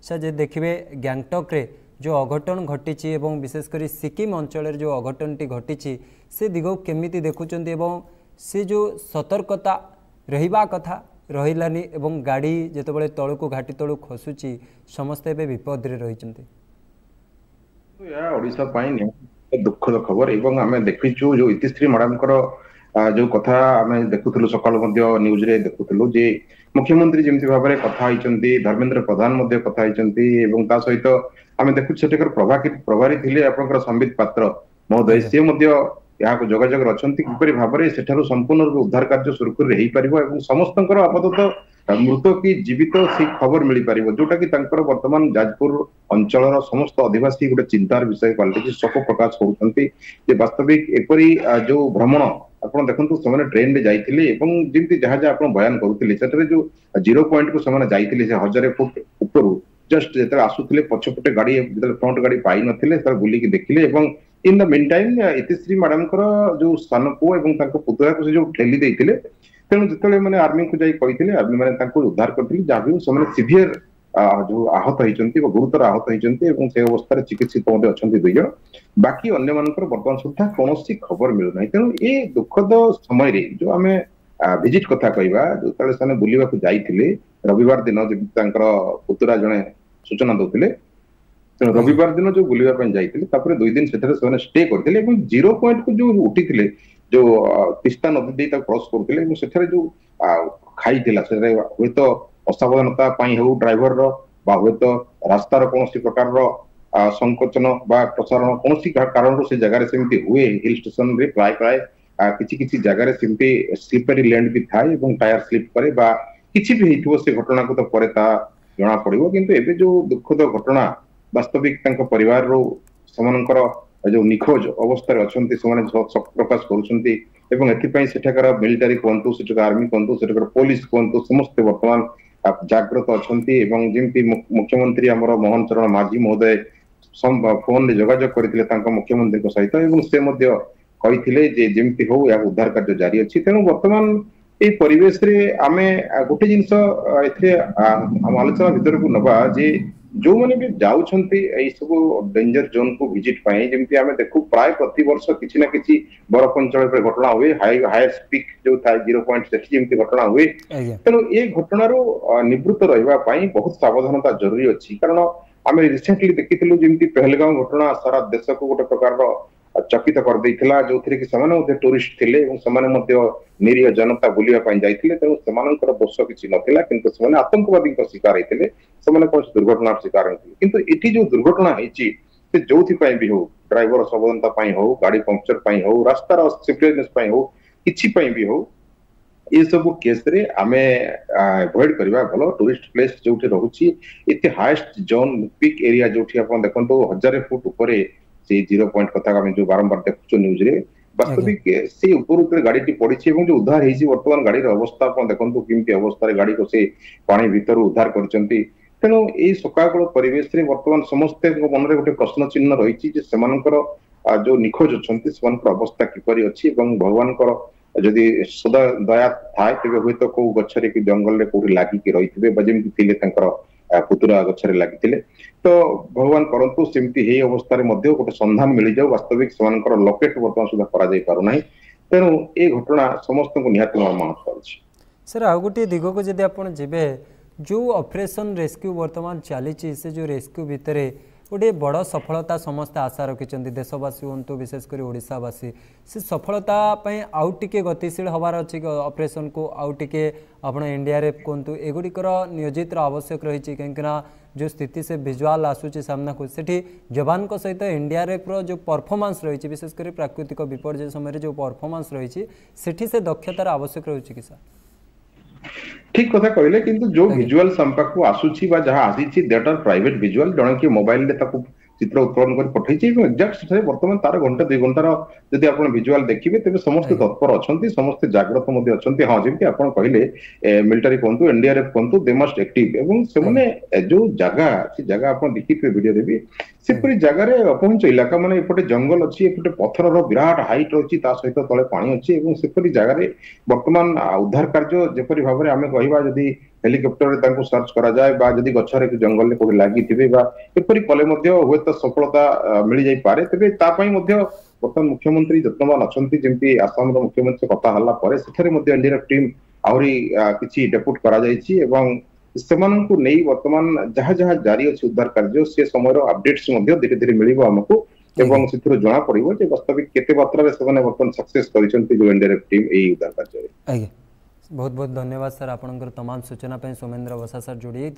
से जे देखिए गैंगटक रे जो अघटन घटी एवं विशेषकर सिक्किम अंचल जो अघटनटी घटी से दिग केमिति देखुंत से जो सतर्कता रहिबा कथा रहिलानी एवं गाड़ी जेतेबेले तळु घाटी तळु खसुची समस्त एबे विपद रे रहिचंती। या ओडिशा दुखद खबर एवं आम देखीचु जो इतिश्री मैडम जो कथा आम देखुलु सकाल न्यूज रे देखुलु जे मुख्यमंत्री जमी भाव में कथा धर्मेंद्र प्रधान कथा सहित आम देखु प्रभारी थे आप संबित पात्र महोदय सी यहाँ जोगाजोग अच्छा किपर भाव में सेठार संपूर्ण रूप उद्धार कार्य सुरखुर हो पार समस्त आपातत मृत कि जीवित से खबर मिल पार जोटा कि वर्तमान जाजपुर अंचल समस्त अधिवासी गोटे चिंतार विषय पलटि शोक प्रकाश कर वास्तविक एपरी जो भ्रमण आप देखो से ट्रेन में जाते जमी जहाँ जहाँ आप बयान करुले जो 0 पॉइंट को जाते 1000 फुट ऊपर जस्ट जो आसुले पछपटे गाड़ी फ्रंट गाड़ी पाई ना बुलिक देखिले in the meantime Itishree madam जो सान पुओ पुतला को जो ठेली देते तेणु जो मैंने आर्मी को जाते आर्मी मैंने उद्धार करते जहाँ भी सीभियर जो आहत होती गुरुतर आहत होती से अवस्था चिकित्सित अच्छा 2 जन बाकी अन्य बर्तमान सुधा कौन खबर मिलूना तेणु ये दुखद समय जो आम विजिट कथा कहवा जो से बुलवा जाते रविवार दिन पुतुरा जड़े सूचना दौले रविवार दिन जो बुलवा जाते 2 दिन से स्टे करते 0 पॉइंट को जो उठी जो तिस्ता नदी क्रॉस करते जो खाई हे तो असावधानता हो ड्राइवर हे तो रास्तार कौन प्रकार संकोचन प्रसारण कौन कारण से जगह सेमती हुए हिल स्टेशन रे प्राय प्राय किसी जगह सेमती स्लीपरी लैंड भी थाए टायर स्लीप करे किसी भी हो से घटना को तो पर जना पड़ो किंतु एबे जो दुखद घटना वास्तविक परिवार रो जो निखोज अवस्था अच्छे शोक प्रकाश कर मिलिटारी कहतु सेठा आर्मी कहतु सेठा पुलिस कहतु समस्त वर्तमान जागृत अच्छा जमी मुख्यमंत्री आमर मोहन चरण माझी महोदय फोन रे जोगाजोग करते मुख्यमंत्री सहित कहते जमी हो या उद्धार कार्य जारी अच्छी तेणु वर्तमान ये परिवेश रे आमे गोटे जिनस आलोचना भीतर को नवा जे जो मैंने भी जाउछंती ए सब डेंजर जोन को विजिट पाए जमी आम देखु प्राय प्रति वर्ष किसी ना किसी बरफ अंचल घटना हुए हायर पीक जो था 0 पॉइंट जमी घटना हुए तेणु ये घटनार निवृत्त रहा बहुत सावधानता जरूरी अच्छी कारण आम रिसेंटली देखी जमी पहलगाम घटना सारा देश को गोटे प्रकार चकित कर देइथिला जो थरे कि समान टूरिस्ट थिले निरीह जनता बुलिया जाइथिले तेणु सेमानकर दोष किछि नथिला किंतु समान आतंकवादी शिकार होइथिले समान कौन दुर्घटना शिकार होइथिले किंतु एठी जो दुर्घटना होइछि से जोथि पय भी हो ड्राइवर सावधानता पय हो गाड़ी पंक्चर पय हो रास्तार सिक्योरनेस पय हो किछि पय भी हो ये सब केस रे आमे अवॉइड करबा भलो टूरिस्ट प्लेस जोठी रहउछि एते हाईएस्ट जोन पीक एरिया जोठी अपन देखंतो 1000 फुट ऊपर से 0 पॉइंट कथा आम जो बारंबार देखु न्यूज रे वास्तविक से ऊपर गाड़ी पड़ी जो उद्धार होती वर्तमान गाड़ी अवस्था देखो किमती अवस्था गाड़ी को से पानी भीतर उद्धार करचंती तेणु ये शोकाकुल परिवेश रे वर्तमान समस्त मन में गोटे प्रश्न चिन्ह रही जो निखोज अच्छा अवस्था किपरि अच्छी भगवान जदि सदा दया थाए तेज हूँ तो कौ गचरे कि जंगल रे कौटी लागिक रही जमी पुतुरा गचरे लगी तो भगवान करंतु सेमती हे अवस्था रे मध्य गोटे संधान मिल जाऊ वास्तविक सेमानकर लोकेट वर्तमान सुधा करा जाई पारु नाही तेणु ए घटना समस्त को निहात महत्व अछि। सर आ गोटे दिग को जदि आपण जेबे जो ऑपरेशन रेस्क्यू वर्तमान चली से जो रेस्क्यू भितर गोटे बड़ सफलता समस्त आशा रखिंट देशवासी हूँ विशेषकर ओडावासी से सफलता आउ टे गतिशील हबार अच्छी ऑपरेशन को आउ टे आपण एनडीआरएफ कहतु एगुड़िकर नियोजित आवश्यक रही कहीं जो स्थिति से विजुआल आसूची सामना को सेठी जवान को सहित एनडीआरएफ रो जो परफॉर्मेंस रही विशेषकर प्राकृतिक विपर्य समय जो परफॉर्मेंस रही सेठी से दक्षतार आवश्यक रही कि सर ठीक कथा कहले किंतु जो विजुअल संपर्क को आसुची बा जहां आसीची दैट आर प्राइवेट विजुअल जण के मोबाइल रे ताको चित्र उत्पन्न कर पठैछि एक्जेक्ट से वर्तमान तार घंटा 2 घंटार यदि आपण विजुअल देखिबे तबे समस्त तत्पर अछंती समस्त जागृत मध्ये अछंती हां जेमति आपण कहले मिलिटरी कोंतु एनडीआरएफ कोंतु दे मस्ट एक्टिव एवं से माने जो जगह आपण देखिथे वीडियो रे भी सेपरी जगह रे अपहुंच इलाका माने एपटे जंगल अछि एपटे पत्थर रो विराट हाइट अछि ता सहित तळे पानी अछि एवं सेपरी जगह रे वर्तमान उद्धार कार्य जेपरी भाबरे आमे कहिबा जदी हेलिकॉप्टर तांको सर्च करा जाए बा जदि गछरे जंगल में कोई लागी थिबे बा एपरि कले मध्य हुए तो सफलता मिल जाई पारे तबे ता पई मध्य वर्तमान मुख्यमंत्री जत्नवान अछंती जेंति आसाम रो मुख्यमंत्री कथा हल्ला परे सेठरे मध्य एनडीआरएफ टीम आउरी किछि डेपुट करा जाईछि एवं सेमानंकु नेई वर्तमान जहां जहां जारी अछि उद्धार कार्य से समय रो अपडेट्स मध्य धीरे धीरे मिलिबो हमकु एवं सिथुर जना पड़िबो जे वास्तविक केते मात्रा रे सेमाने वर्तमान सक्सेस करिसंती जो एनडीआरएफ टीम एई उद्धार कार्य रे। आज्ञा बहुत बहुत धन्यवाद सर आपनकर तमाम सूचना पे सोमेंद्र बसा सर जोड़ी